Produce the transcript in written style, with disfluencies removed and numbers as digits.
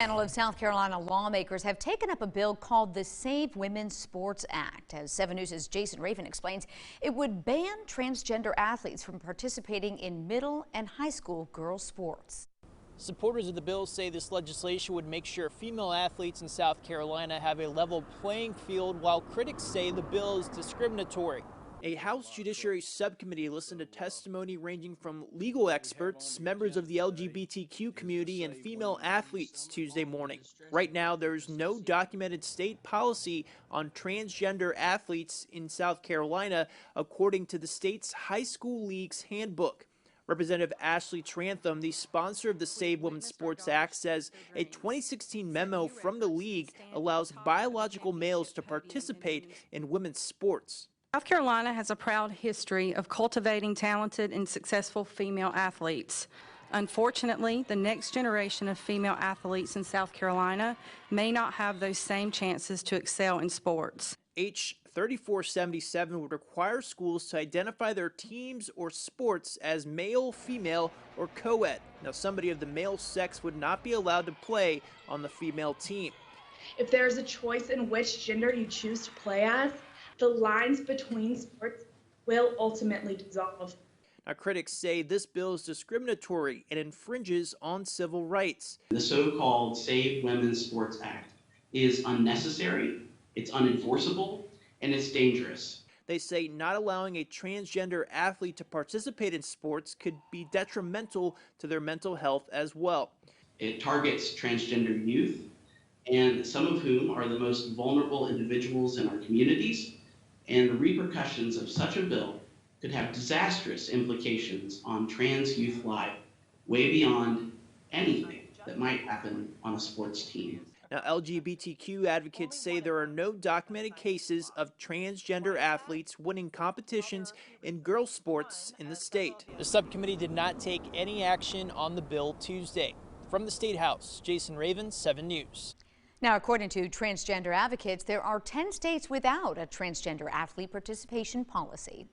A panel of South Carolina lawmakers have taken up a bill called the Save Women's Sports Act. As 7 News' Jason Raven explains, it would ban transgender athletes from participating in middle and high school girls' sports. Supporters of the bill say this legislation would make sure female athletes in South Carolina have a level playing field, while critics say the bill is discriminatory. A House Judiciary Subcommittee listened to testimony ranging from legal experts, members of the LGBTQ community, and female athletes Tuesday morning. Right now, there's no documented state policy on transgender athletes in South Carolina, according to the state's high school league's handbook. Representative Ashley Trantham, the sponsor of the Save Women's Sports Act, says a 2016 memo from the league allows biological males to participate in women's sports. South Carolina has a proud history of cultivating talented and successful female athletes. Unfortunately, the next generation of female athletes in South Carolina may not have those same chances to excel in sports. H. 3477 would require schools to identify their teams or sports as male, female, or co-ed. Now, somebody of the male sex would not be allowed to play on the female team. If there is a choice in which gender you choose to play as, the lines between sports will ultimately dissolve. Now, critics say this bill is discriminatory and infringes on civil rights. The so-called Save Women's Sports Act is unnecessary, it's unenforceable, and it's dangerous. They say not allowing a transgender athlete to participate in sports could be detrimental to their mental health as well. It targets transgender youth, and some of whom are the most vulnerable individuals in our communities, and the repercussions of such a bill could have disastrous implications on trans youth life, way beyond anything that might happen on a sports team. Now, LGBTQ advocates say there are no documented cases of transgender athletes winning competitions in girls' sports in the state. The subcommittee did not take any action on the bill Tuesday. From the State House, Jason Raven, 7 News. Now, according to transgender advocates, there are 10 states without a transgender athlete participation policy.